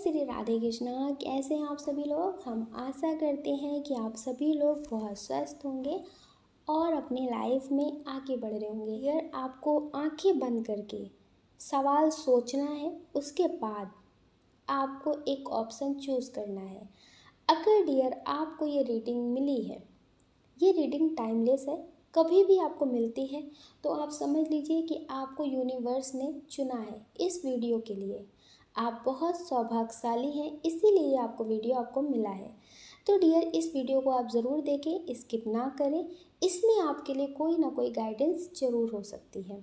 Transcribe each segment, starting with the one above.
श्री राधे कृष्णा। कैसे हैं आप सभी लोग। हम आशा करते हैं कि आप सभी लोग बहुत स्वस्थ होंगे और अपनी लाइफ में आगे बढ़ रहे होंगे। यार आपको आंखें बंद करके सवाल सोचना है, उसके बाद आपको एक ऑप्शन चूज़ करना है। अगर डियर आपको ये रीडिंग मिली है, ये रीडिंग टाइमलेस है, कभी भी आपको मिलती है तो आप समझ लीजिए कि आपको यूनिवर्स ने चुना है इस वीडियो के लिए। आप बहुत सौभाग्यशाली हैं, इसीलिए आपको वीडियो आपको मिला है। तो डियर इस वीडियो को आप ज़रूर देखें, स्किप ना करें। इसमें आपके लिए कोई ना कोई गाइडेंस ज़रूर हो सकती है।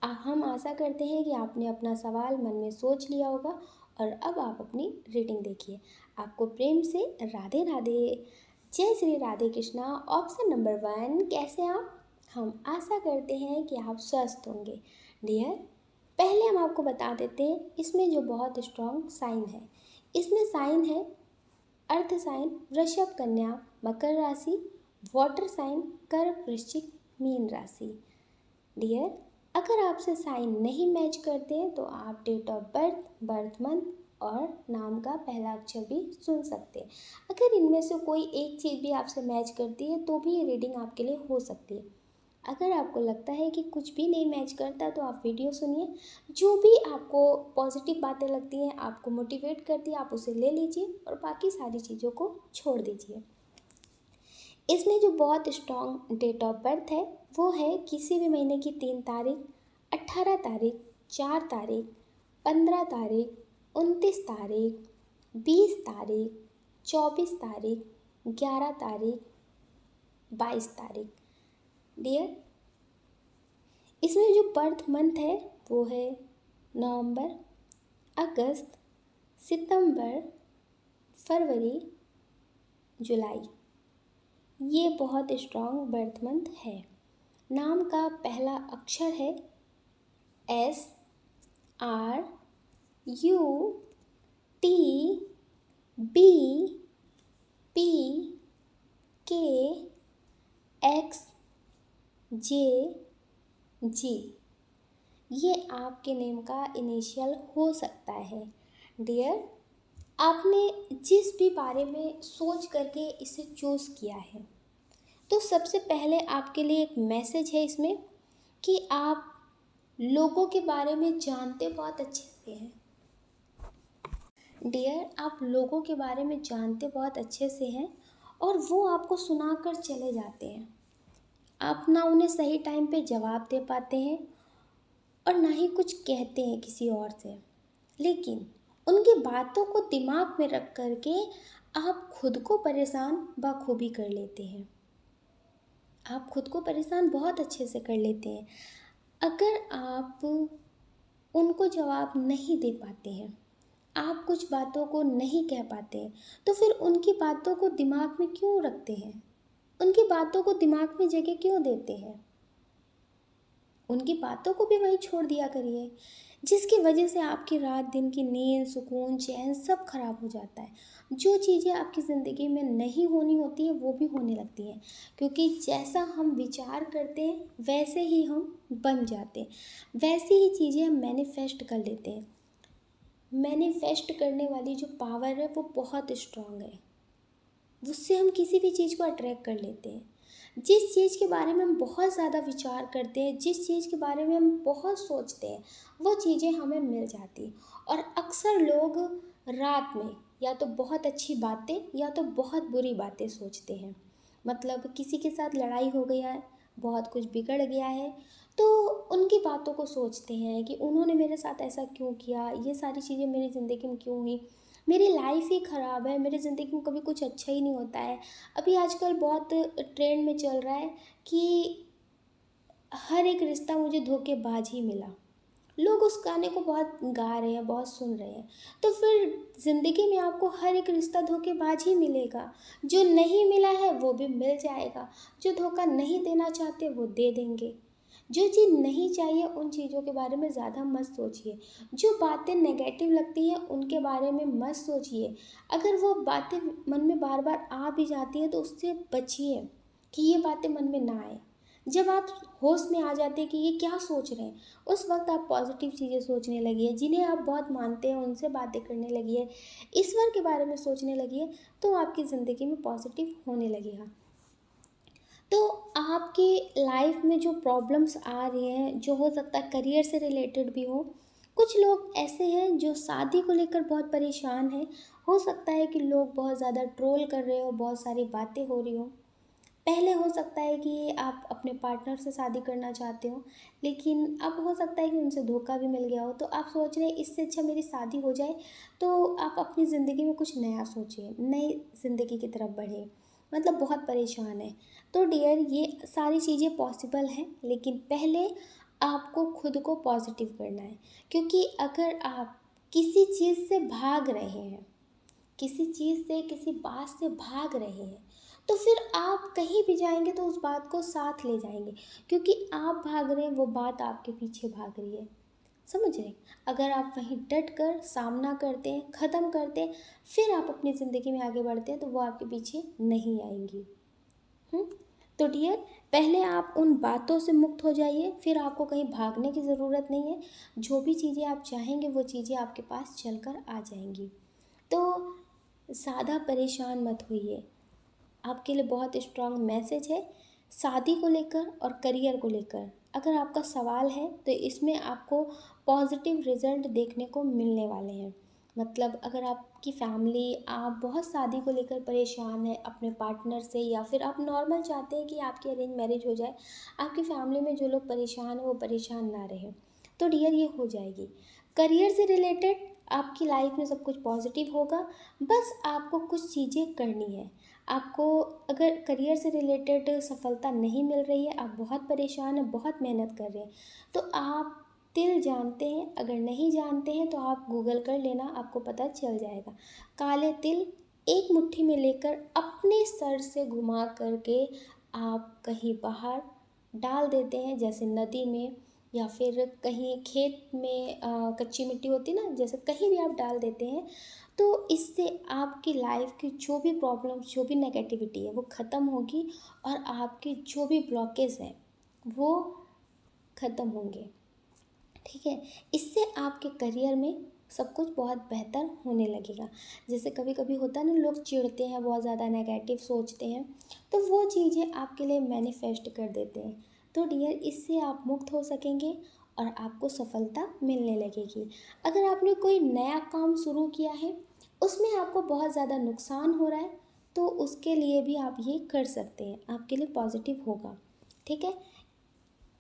हम आशा करते हैं कि आपने अपना सवाल मन में सोच लिया होगा और अब आप अपनी रीडिंग देखिए। आपको प्रेम से राधे राधे, जय श्री राधे कृष्णा। ऑप्शन नंबर 1, कैसे आप। हम आशा करते हैं कि आप स्वस्थ होंगे। डियर पहले हम आपको बता देते हैं इसमें जो बहुत स्ट्रॉन्ग साइन है। इसमें साइन है अर्थ साइन वृषभ कन्या मकर राशि, वाटर साइन कर्क वृश्चिक मीन राशि। डियर अगर आपसे साइन नहीं मैच करते हैं तो आप date of birth, birth month और नाम का पहला अक्षर भी सुन सकते हैं। अगर इनमें से कोई एक चीज़ भी आपसे मैच करती है तो भी ये रीडिंग आपके लिए हो सकती है। अगर आपको लगता है कि कुछ भी नहीं मैच करता तो आप वीडियो सुनिए। जो भी आपको पॉजिटिव बातें लगती हैं, आपको मोटिवेट करती है, आप उसे ले लीजिए और बाकी सारी चीज़ों को छोड़ दीजिए। इसमें जो बहुत स्ट्रॉन्ग डेट ऑफ बर्थ है वो है किसी भी महीने की 3 तारीख, 18 तारीख, 4 तारीख, 15 तारीख, 29 तारीख, 20 तारीख, 24 तारीख, 11 तारीख, 22 तारीख। डियर इसमें जो बर्थ मंथ है वो है नवंबर, अगस्त, सितंबर, फरवरी, जुलाई। ये बहुत स्ट्रॉन्ग बर्थ मंथ है। नाम का पहला अक्षर है S R U T B P K X J G। ये आपके नेम का इनिशियल हो सकता है। डियर आपने जिस भी बारे में सोच करके इसे चूज़ किया है तो सबसे पहले आपके लिए एक मैसेज है इसमें कि आप लोगों के बारे में जानते बहुत अच्छे से हैं। डियर आप लोगों के बारे में जानते बहुत अच्छे से हैं और वो आपको सुनाकर चले जाते हैं। आप ना उन्हें सही टाइम पे जवाब दे पाते हैं और ना ही कुछ कहते हैं किसी और से, लेकिन उनकी बातों को दिमाग में रख करके आप खुद को परेशान बखूबी कर लेते हैं। आप खुद को परेशान बहुत अच्छे से कर लेते हैं। अगर आप उनको जवाब नहीं दे पाते हैं, आप कुछ बातों को नहीं कह पाते हैं, तो फिर उनकी बातों को दिमाग में क्यों रखते हैं, उनकी बातों को दिमाग में जगह क्यों देते हैं। उनकी बातों को भी वहीं छोड़ दिया करिए, जिसकी वजह से आपकी रात दिन की नींद, सुकून, चैन सब खराब हो जाता है। जो चीज़ें आपकी ज़िंदगी में नहीं होनी होती हैं वो भी होने लगती हैं, क्योंकि जैसा हम विचार करते हैं वैसे ही हम बन जाते हैं, वैसी ही चीज़ें हम मैनिफेस्ट कर लेते हैं। मैनिफेस्ट करने वाली जो पावर है वो बहुत स्ट्रांग है, उससे हम किसी भी चीज़ को अट्रैक्ट कर लेते हैं। जिस चीज़ के बारे में हम बहुत ज़्यादा विचार करते हैं, जिस चीज़ के बारे में हम बहुत सोचते हैं, वो चीज़ें हमें मिल जाती हैं। और अक्सर लोग रात में या तो बहुत अच्छी बातें या तो बहुत बुरी बातें सोचते हैं। मतलब किसी के साथ लड़ाई हो गया है, बहुत कुछ बिगड़ गया है, तो उनकी बातों को सोचते हैं कि उन्होंने मेरे साथ ऐसा क्यों किया, ये सारी चीज़ें मेरी ज़िंदगी में क्यों हुई, मेरी लाइफ ही ख़राब है, मेरी ज़िंदगी में कभी कुछ अच्छा ही नहीं होता है। अभी आजकल बहुत ट्रेंड में चल रहा है कि हर एक रिश्ता मुझे धोखेबाज ही मिला। लोग उस गाने को बहुत गा रहे हैं, बहुत सुन रहे हैं। तो फिर ज़िंदगी में आपको हर एक रिश्ता धोखेबाज ही मिलेगा। जो नहीं मिला है वो भी मिल जाएगा, जो धोखा नहीं देना चाहते वो दे देंगे। जो चीज़ नहीं चाहिए उन चीज़ों के बारे में ज़्यादा मत सोचिए। जो बातें नेगेटिव लगती हैं उनके बारे में मत सोचिए। अगर वो बातें मन में बार बार आ भी जाती हैं तो उससे बचिए कि ये बातें मन में ना आए। जब आप होश में आ जाते हैं कि ये क्या सोच रहे हैं, उस वक्त आप पॉजिटिव चीज़ें सोचने लगिए, जिन्हें आप बहुत मानते हैं उनसे बातें करने लगिए, ईश्वर के बारे में सोचने लगिए, तो आपकी ज़िंदगी में पॉजिटिव होने लगेगा। तो आपकी लाइफ में जो प्रॉब्लम्स आ रही हैं, जो हो सकता है करियर से रिलेटेड भी हो, कुछ लोग ऐसे हैं जो शादी को लेकर बहुत परेशान हैं। हो सकता है कि लोग बहुत ज़्यादा ट्रोल कर रहे हो, बहुत सारी बातें हो रही हो। पहले हो सकता है कि आप अपने पार्टनर से शादी करना चाहते हो, लेकिन अब हो सकता है कि उनसे धोखा भी मिल गया हो, तो आप सोच रहे हैं इससे अच्छा मेरी शादी हो जाए। तो आप अपनी ज़िंदगी में कुछ नया सोचिए, नई ज़िंदगी की तरफ बढ़े, मतलब बहुत परेशान है। तो डियर, ये सारी चीज़ें पॉसिबल हैं, लेकिन पहले आपको खुद को पॉजिटिव करना है। क्योंकि अगर आप किसी चीज़ से भाग रहे हैं, किसी चीज़ से, किसी बात से भाग रहे हैं, तो फिर आप कहीं भी जाएंगे तो उस बात को साथ ले जाएंगे। क्योंकि आप भाग रहे हैं, वो बात आपके पीछे भाग रही है। समझ रहे हैं? अगर आप वहीं डट कर सामना करते हैं, ख़त्म करते हैं, फिर आप अपनी ज़िंदगी में आगे बढ़ते हैं, तो वो आपके पीछे नहीं आएंगी। हुँ? तो डियर, पहले आप उन बातों से मुक्त हो जाइए, फिर आपको कहीं भागने की ज़रूरत नहीं है। जो भी चीज़ें आप चाहेंगे वो चीज़ें आपके पास चलकर आ जाएंगी। तो ज़्यादा परेशान मत होइए। आपके लिए बहुत स्ट्रॉन्ग मैसेज है शादी को लेकर और करियर को लेकर। अगर आपका सवाल है तो इसमें आपको पॉजिटिव रिजल्ट देखने को मिलने वाले हैं। मतलब अगर आपकी फैमिली, आप बहुत शादी को लेकर परेशान हैं अपने पार्टनर से, या फिर आप नॉर्मल चाहते हैं कि आपकी अरेंज मैरिज हो जाए, आपकी फैमिली में जो लोग परेशान हैं वो परेशान ना रहे, तो डियर ये हो जाएगी। करियर से रिलेटेड आपकी लाइफ में सब कुछ पॉजिटिव होगा। बस आपको कुछ चीज़ें करनी है। आपको अगर करियर से रिलेटेड सफलता नहीं मिल रही है, आप बहुत परेशान हैं, बहुत मेहनत कर रहे हैं, तो आप तिल जानते हैं? अगर नहीं जानते हैं तो आप गूगल कर लेना, आपको पता चल जाएगा। काले तिल एक मुट्ठी में लेकर अपने सर से घुमा करके आप कहीं बाहर डाल देते हैं, जैसे नदी में या फिर कहीं खेत में, कच्ची मिट्टी होती ना, जैसे कहीं भी आप डाल देते हैं, तो इससे आपकी लाइफ की जो भी प्रॉब्लम, जो भी नेगेटिविटी है वो ख़त्म होगी, और आपके जो भी ब्लॉकेज हैं वो ख़त्म होंगे। ठीक है? इससे आपके करियर में सब कुछ बहुत बेहतर होने लगेगा। जैसे कभी कभी होता है ना, लोग चिढ़ते हैं, बहुत ज़्यादा नेगेटिव सोचते हैं, तो वो चीज़ें आपके लिए मैनिफेस्ट कर देते हैं। तो डियर, इससे आप मुक्त हो सकेंगे और आपको सफलता मिलने लगेगी। अगर आपने कोई नया काम शुरू किया है, उसमें आपको बहुत ज़्यादा नुकसान हो रहा है, तो उसके लिए भी आप ये कर सकते हैं, आपके लिए पॉजिटिव होगा। ठीक है?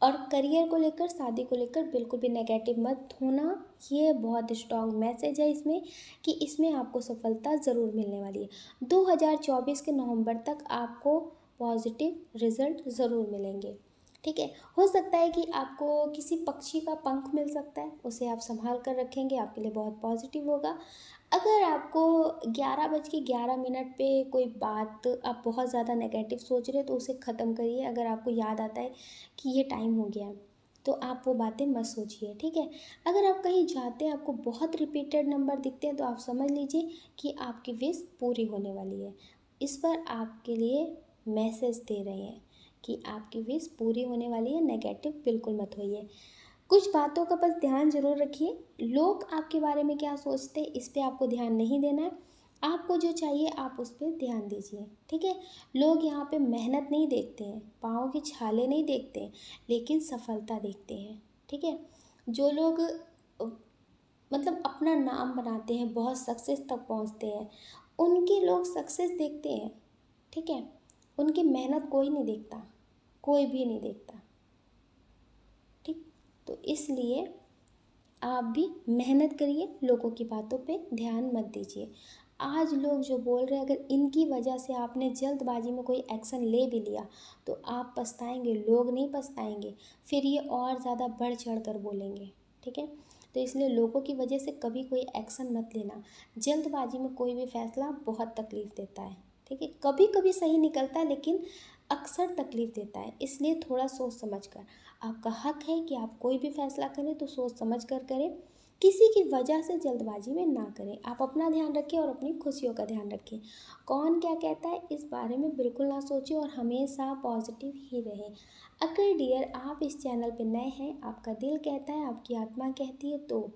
और करियर को लेकर, शादी को लेकर बिल्कुल भी नेगेटिव मत होना। ये बहुत स्ट्रॉन्ग मैसेज है इसमें, कि इसमें आपको सफलता ज़रूर मिलने वाली है। 2024 के नवंबर तक आपको पॉजिटिव रिजल्ट ज़रूर मिलेंगे। ठीक है? हो सकता है कि आपको किसी पक्षी का पंख मिल सकता है, उसे आप संभाल कर रखेंगे, आपके लिए बहुत पॉजिटिव होगा। अगर आपको 11:11 पे कोई बात, आप बहुत ज़्यादा नेगेटिव सोच रहे हैं, तो उसे ख़त्म करिए। अगर आपको याद आता है कि ये टाइम हो गया, तो आप वो बातें मत सोचिए। ठीक है? अगर आप कहीं जाते हैं, आपको बहुत रिपीटेड नंबर दिखते हैं, तो आप समझ लीजिए कि आपकी विश पूरी होने वाली है। इस पर आपके लिए मैसेज दे रहे हैं कि आपकी विश पूरी होने वाली है, नेगेटिव बिल्कुल मत होइए। कुछ बातों का बस ध्यान ज़रूर रखिए। लोग आपके बारे में क्या सोचते हैं, इस पे आपको ध्यान नहीं देना है। आपको जो चाहिए आप उस पर ध्यान दीजिए। ठीक है? लोग यहाँ पे मेहनत नहीं देखते हैं, पाँव की छाले नहीं देखते हैं, लेकिन सफलता देखते हैं। ठीक है? जो लोग मतलब अपना नाम बनाते हैं, बहुत सक्सेस तक पहुँचते हैं, उनके लोग सक्सेस देखते हैं। ठीक है? उनकी मेहनत कोई नहीं देखता, कोई भी नहीं देखता। ठीक? तो इसलिए आप भी मेहनत करिए, लोगों की बातों पे ध्यान मत दीजिए। आज लोग जो बोल रहे हैं, अगर इनकी वजह से आपने जल्दबाजी में कोई एक्शन ले भी लिया, तो आप पछताएंगे, लोग नहीं पछताएंगे। फिर ये और ज़्यादा बढ़ चढ़ कर बोलेंगे। ठीक है? तो इसलिए लोगों की वजह से कभी कोई एक्शन मत लेना। जल्दबाजी में कोई भी फैसला बहुत तकलीफ़ देता है। ठीक है? कभी कभी सही निकलता है, लेकिन अक्सर तकलीफ़ देता है। इसलिए थोड़ा सोच समझ कर, आपका हक है कि आप कोई भी फैसला करें तो सोच समझ कर करें। किसी की वजह से जल्दबाजी में ना करें। आप अपना ध्यान रखें और अपनी खुशियों का ध्यान रखें। कौन क्या कहता है इस बारे में बिल्कुल ना सोचें और हमेशा पॉजिटिव ही रहें। अगर डियर आप इस चैनल पे नए हैं, आपका दिल कहता है, आपकी आत्मा कहती है, तो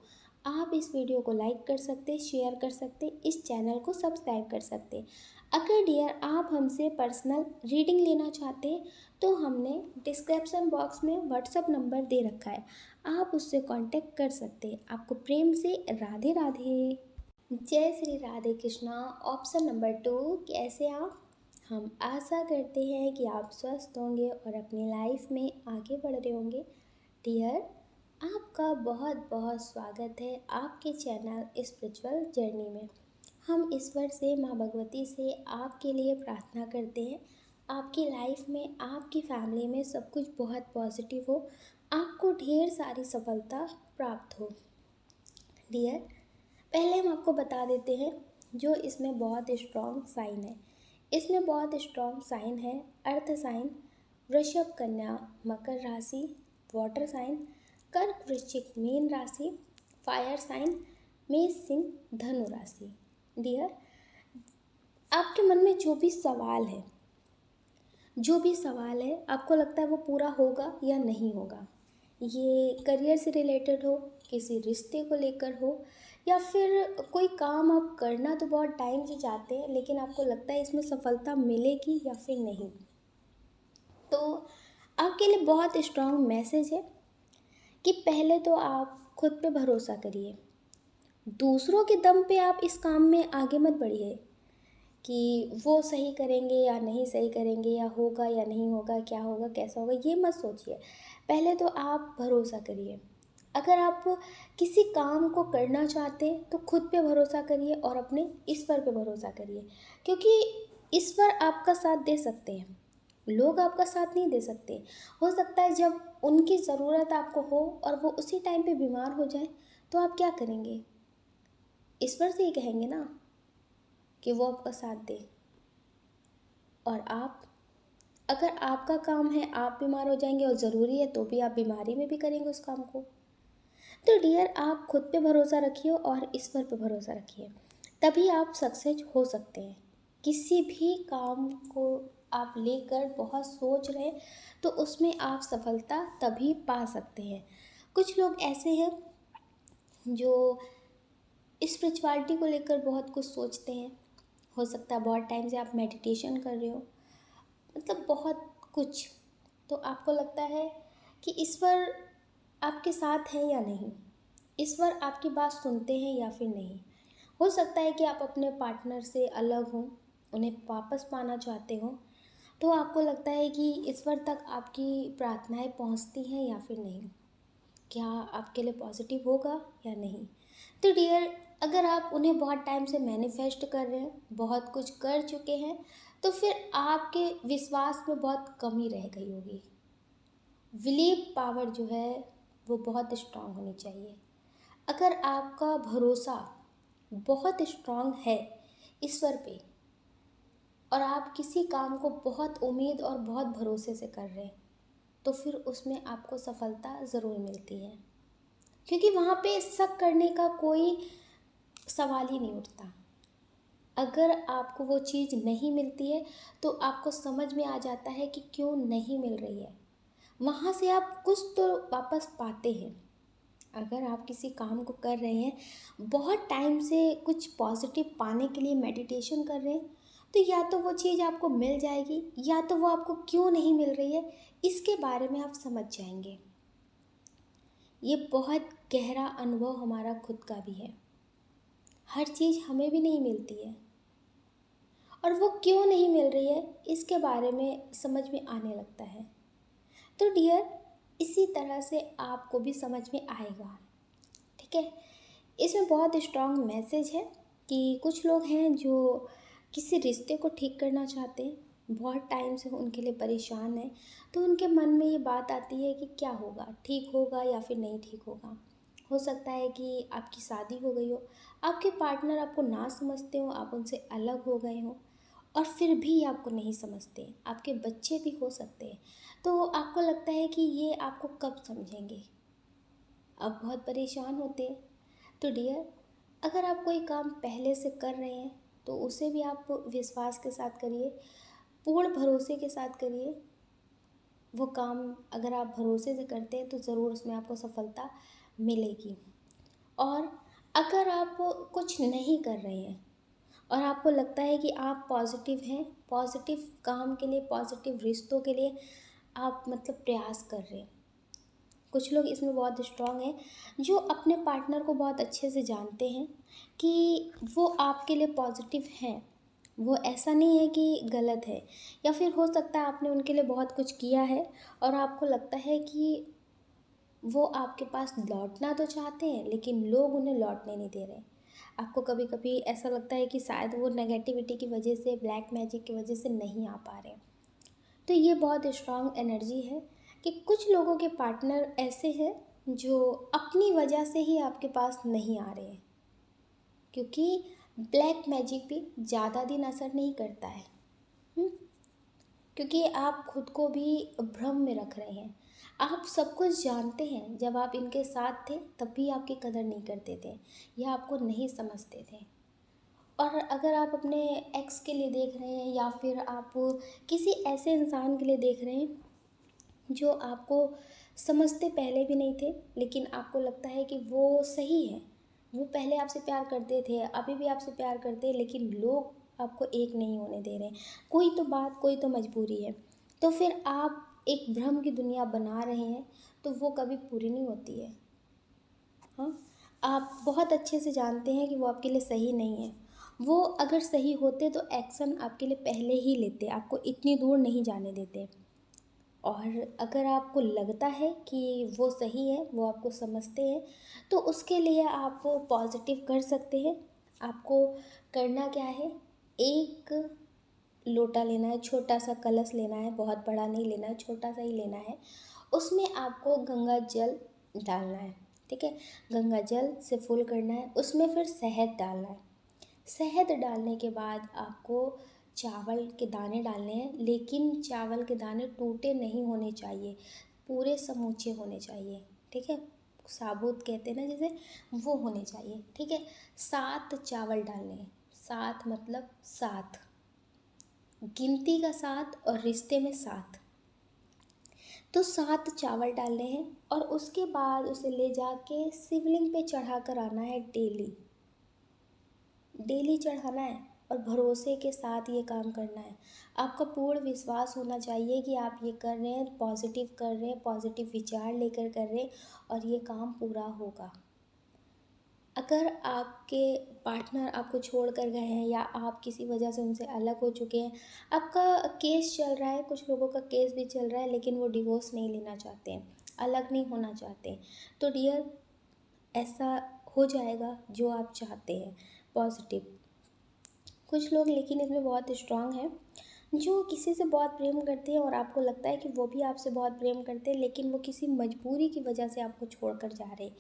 आप इस वीडियो को लाइक कर सकते, शेयर कर सकते, इस चैनल को सब्सक्राइब कर सकते। अगर डियर आप हमसे पर्सनल रीडिंग लेना चाहते हैं तो हमने डिस्क्रिप्शन बॉक्स में व्हाट्सअप नंबर दे रखा है, आप उससे कांटेक्ट कर सकते हैं। आपको प्रेम से राधे राधे। जय श्री राधे कृष्णा। ऑप्शन नंबर 2, कैसे आप? हम आशा करते हैं कि आप स्वस्थ होंगे और अपनी लाइफ में आगे बढ़ रहे होंगे। डियर आपका बहुत बहुत स्वागत है आपके चैनल स्पिरिचुअल जर्नी में। हम ईश्वर से, माँ भगवती से आपके लिए प्रार्थना करते हैं, आपकी लाइफ में, आपकी फैमिली में सब कुछ बहुत पॉजिटिव हो, आपको ढेर सारी सफलता प्राप्त हो। डियर पहले हम आपको बता देते हैं जो इसमें बहुत स्ट्रॉन्ग साइन है। इसमें बहुत स्ट्रॉन्ग साइन है अर्थ साइन, वृषभ कन्या मकर राशि, वाटर साइन कर्क वृश्चिक मीन राशि, फायर साइन मेष सिंह धनु राशि। डियर आपके मन में जो भी सवाल है आपको लगता है वो पूरा होगा या नहीं होगा, ये करियर से रिलेटेड हो, किसी रिश्ते को लेकर हो, या फिर कोई काम आप करना तो बहुत टाइम से चाहते हैं लेकिन आपको लगता है इसमें सफलता मिलेगी या फिर नहीं, तो आपके लिए बहुत स्ट्रॉन्ग मैसेज है कि पहले तो आप खुद पे भरोसा करिए। दूसरों के दम पे आप इस काम में आगे मत बढ़िए कि वो सही करेंगे या नहीं सही करेंगे, या होगा या नहीं होगा, क्या होगा कैसा होगा, ये मत सोचिए। पहले तो आप भरोसा करिए। अगर आप किसी काम को करना चाहते हैं तो खुद पे भरोसा करिए और अपने ईश्वर पे भरोसा करिए, क्योंकि ईश्वर आपका साथ दे सकते हैं, लोग आपका साथ नहीं दे सकते। हो सकता है जब उनकी ज़रूरत आपको हो और वो उसी टाइम पे बीमार हो जाए तो आप क्या करेंगे? ईश्वर से ही कहेंगे ना कि वो आपका साथ दे। और आप, अगर आपका काम है, आप बीमार हो जाएंगे और ज़रूरी है तो भी आप बीमारी में भी करेंगे उस काम को। तो डियर आप खुद पे भरोसा रखिए और ईश्वर पे भरोसा रखिए, तभी आप सक्सेस हो सकते हैं। किसी भी काम को आप लेकर बहुत सोच रहे हैं तो उसमें आप सफलता तभी पा सकते हैं। कुछ लोग ऐसे हैं जो स्पिरिचुअलिटी को लेकर बहुत कुछ सोचते हैं। हो सकता है बहुत टाइम से आप मेडिटेशन कर रहे हो, मतलब बहुत कुछ, तो आपको लगता है कि ईश्वर आपके साथ है या नहीं, ईश्वर आपकी बात सुनते हैं या फिर नहीं। हो सकता है कि आप अपने पार्टनर से अलग हों, उन्हें वापस पाना चाहते हो, तो आपको लगता है कि ईश्वर तक आपकी प्रार्थनाएं पहुंचती हैं या फिर नहीं, क्या आपके लिए पॉजिटिव होगा या नहीं। तो डियर अगर आप उन्हें बहुत टाइम से मैनिफेस्ट कर रहे हैं, बहुत कुछ कर चुके हैं, तो फिर आपके विश्वास में बहुत कमी रह गई होगी। बिलीव पावर जो है वो बहुत स्ट्रांग होनी चाहिए। अगर आपका भरोसा बहुत स्ट्रांग है ईश्वर पे और आप किसी काम को बहुत उम्मीद और बहुत भरोसे से कर रहे हैं, तो फिर उसमें आपको सफलता ज़रूर मिलती है, क्योंकि वहाँ पे शक करने का कोई सवाल ही नहीं उठता। अगर आपको वो चीज़ नहीं मिलती है तो आपको समझ में आ जाता है कि क्यों नहीं मिल रही है, वहाँ से आप कुछ तो वापस पाते हैं। अगर आप किसी काम को कर रहे हैं, बहुत टाइम से कुछ पॉजिटिव पाने के लिए मेडिटेशन कर रहे हैं, तो या तो वो चीज़ आपको मिल जाएगी, या तो वो आपको क्यों नहीं मिल रही है इसके बारे में आप समझ जाएंगे। ये बहुत गहरा अनुभव हमारा खुद का भी है। हर चीज़ हमें भी नहीं मिलती है और वो क्यों नहीं मिल रही है इसके बारे में समझ में आने लगता है। तो डियर इसी तरह से आपको भी समझ में आएगा, ठीक है। इसमें बहुत स्ट्रॉन्ग मैसेज है कि कुछ लोग हैं जो किसी रिश्ते को ठीक करना चाहते हैं, बहुत टाइम से उनके लिए परेशान है, तो उनके मन में ये बात आती है कि क्या होगा, ठीक होगा या फिर नहीं ठीक होगा। हो सकता है कि आपकी शादी हो गई हो, आपके पार्टनर आपको ना समझते हो, आप उनसे अलग हो गए हो और फिर भी आपको नहीं समझते, आपके बच्चे भी हो सकते हैं, तो आपको लगता है कि ये आपको कब समझेंगे। आप बहुत परेशान होते हैं, तो डियर, अगर आप कोई काम पहले से कर रहे हैं तो उसे भी आप विश्वास के साथ करिए, पूर्ण भरोसे के साथ करिए। वो काम अगर आप भरोसे से करते हैं तो ज़रूर उसमें आपको सफलता मिलेगी। और अगर आप कुछ नहीं कर रहे हैं और आपको लगता है कि आप पॉजिटिव हैं, पॉजिटिव काम के लिए, पॉजिटिव रिश्तों के लिए आप मतलब प्रयास कर रहे हैं। कुछ लोग इसमें बहुत स्ट्रांग हैं जो अपने पार्टनर को बहुत अच्छे से जानते हैं कि वो आपके लिए पॉजिटिव हैं, वो ऐसा नहीं है कि गलत है। या फिर हो सकता है आपने उनके लिए बहुत कुछ किया है और आपको लगता है कि वो आपके पास लौटना तो चाहते हैं लेकिन लोग उन्हें लौटने नहीं दे रहे। आपको कभी कभी ऐसा लगता है कि शायद वो नेगेटिविटी की वजह से, ब्लैक मैजिक की वजह से नहीं आ पा रहे। तो ये बहुत स्ट्रांग एनर्जी है कि कुछ लोगों के पार्टनर ऐसे हैं जो अपनी वजह से ही आपके पास नहीं आ रहे हैं, क्योंकि ब्लैक मैजिक भी ज़्यादा दिन असर नहीं करता है। हुँ? क्योंकि आप खुद को भी भ्रम में रख रहे हैं। आप सब कुछ जानते हैं, जब आप इनके साथ थे तब भी आपकी कदर नहीं करते थे या आपको नहीं समझते थे। और अगर आप अपने एक्स के लिए देख रहे हैं या फिर आप किसी ऐसे इंसान के लिए देख रहे हैं जो आपको समझते पहले भी नहीं थे, लेकिन आपको लगता है कि वो सही है, वो पहले आपसे प्यार करते थे, अभी भी आपसे प्यार करते हैं, लेकिन लोग आपको एक नहीं होने दे रहे हैं। कोई तो बात, कोई तो मजबूरी है। तो फिर आप एक भ्रम की दुनिया बना रहे हैं, तो वो कभी पूरी नहीं होती है। हाँ, आप बहुत अच्छे से जानते हैं कि वो आपके लिए सही नहीं है। वो अगर सही होते तो एक्शन आपके लिए पहले ही लेते, आपको इतनी दूर नहीं जाने देते। और अगर आपको लगता है कि वो सही है, वो आपको समझते हैं, तो उसके लिए आप पॉजिटिव कर सकते हैं। आपको करना क्या है, एक लोटा लेना है, छोटा सा कलश लेना है, बहुत बड़ा नहीं लेना है, छोटा सा ही लेना है। उसमें आपको गंगा जल डालना है, ठीक है। गंगा जल से फुल करना है, उसमें फिर शहद डालना है। शहद डालने के बाद आपको चावल के दाने डालने हैं, लेकिन चावल के दाने टूटे नहीं होने चाहिए, पूरे समूचे होने चाहिए, ठीक है। साबुत कहते हैं ना जैसे, वो होने चाहिए, ठीक है। 7 चावल डालने हैं, 7 मतलब 7, गिनती का 7 और रिश्ते में 7। तो 7 चावल डालने हैं और उसके बाद उसे ले जाके शिवलिंग पे चढ़ा कर आना है डेली। डेली चढ़ाना है और भरोसे के साथ ये काम करना है। आपका पूर्ण विश्वास होना चाहिए कि आप ये कर रहे हैं, पॉजिटिव कर रहे हैं, पॉजिटिव विचार लेकर कर रहे हैं और ये काम पूरा होगा। अगर आपके पार्टनर आपको छोड़ कर गए हैं या आप किसी वजह से उनसे अलग हो चुके हैं, आपका केस चल रहा है, कुछ लोगों का केस भी चल रहा है, लेकिन वो डिवोर्स नहीं लेना चाहते हैं, अलग नहीं होना चाहते, तो डियर ऐसा हो जाएगा जो आप चाहते हैं, पॉजिटिव। कुछ लोग लेकिन इसमें बहुत स्ट्रांग हैं जो किसी से बहुत प्रेम करते हैं और आपको लगता है कि वो भी आपसे बहुत प्रेम करते हैं, लेकिन वो किसी मजबूरी की वजह से आपको छोड़कर जा रहे हैं,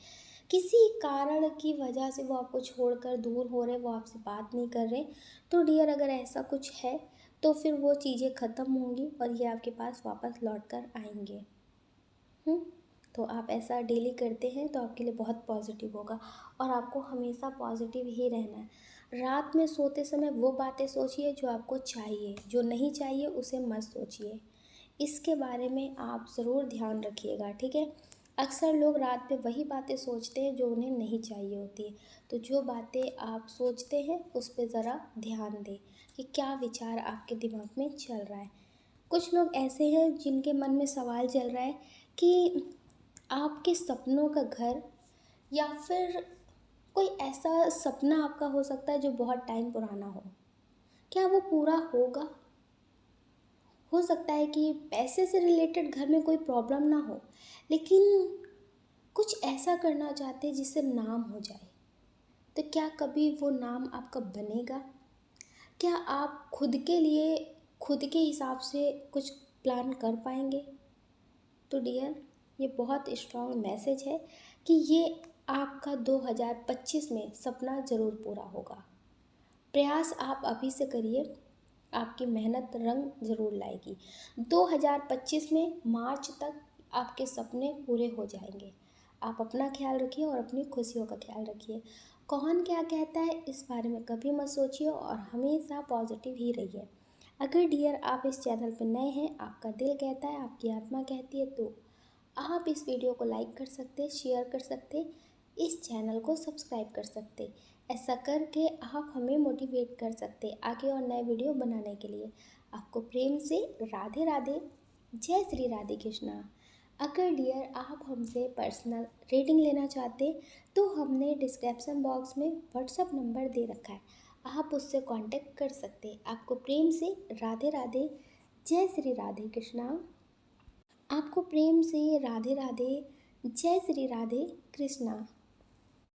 किसी कारण की वजह से वो आपको छोड़कर दूर हो रहे, वो आपसे बात नहीं कर रहे। तो डियर अगर ऐसा कुछ है तो फिर वो चीज़ें ख़त्म होंगी और ये आपके पास वापस लौट कर आएंगे। हुँ? तो आप ऐसा डेली करते हैं तो आपके लिए बहुत पॉजिटिव होगा और आपको हमेशा पॉजिटिव ही रहना है। रात में सोते समय वो बातें सोचिए जो आपको चाहिए, जो नहीं चाहिए उसे मत सोचिए। इसके बारे में आप ज़रूर ध्यान रखिएगा, ठीक है। अक्सर लोग रात में वही बातें सोचते हैं जो उन्हें नहीं चाहिए होती है। तो जो बातें आप सोचते हैं उस पे ज़रा ध्यान दें कि क्या विचार आपके दिमाग में चल रहा है। कुछ लोग ऐसे हैं जिनके मन में सवाल चल रहा है कि आपके सपनों का घर या फिर कोई ऐसा सपना आपका हो सकता है जो बहुत टाइम पुराना हो, क्या वो पूरा होगा? हो सकता है कि पैसे से रिलेटेड घर में कोई प्रॉब्लम ना हो, लेकिन कुछ ऐसा करना चाहते हैं जिससे नाम हो जाए। तो क्या कभी वो नाम आपका बनेगा? क्या आप खुद के लिए, खुद के हिसाब से कुछ प्लान कर पाएंगे? तो डियर ये बहुत स्ट्रॉन्ग मैसेज है कि ये आपका 2025 में सपना ज़रूर पूरा होगा। प्रयास आप अभी से करिए, आपकी मेहनत रंग ज़रूर लाएगी। 2025 में मार्च तक आपके सपने पूरे हो जाएंगे। आप अपना ख्याल रखिए और अपनी खुशियों का ख्याल रखिए। कौन क्या कहता है इस बारे में कभी मत सोचिए और हमेशा पॉजिटिव ही रहिए। अगर डियर आप इस चैनल पर नए हैं, आपका दिल कहता है, आपकी आत्मा कहती है, तो आप इस वीडियो को लाइक कर सकते, शेयर कर सकते, इस चैनल को सब्सक्राइब कर सकते। ऐसा करके आप हमें मोटिवेट कर सकते आगे और नए वीडियो बनाने के लिए। आपको प्रेम से राधे राधे, जय श्री राधे कृष्णा। अगर डियर आप हमसे पर्सनल रीडिंग लेना चाहते तो हमने डिस्क्रिप्शन बॉक्स में व्हाट्सअप नंबर दे रखा है, आप उससे कांटेक्ट कर सकते। आपको प्रेम से राधे राधे, जय श्री राधे कृष्णा। आपको प्रेम से राधे राधे, जय श्री राधे कृष्णा।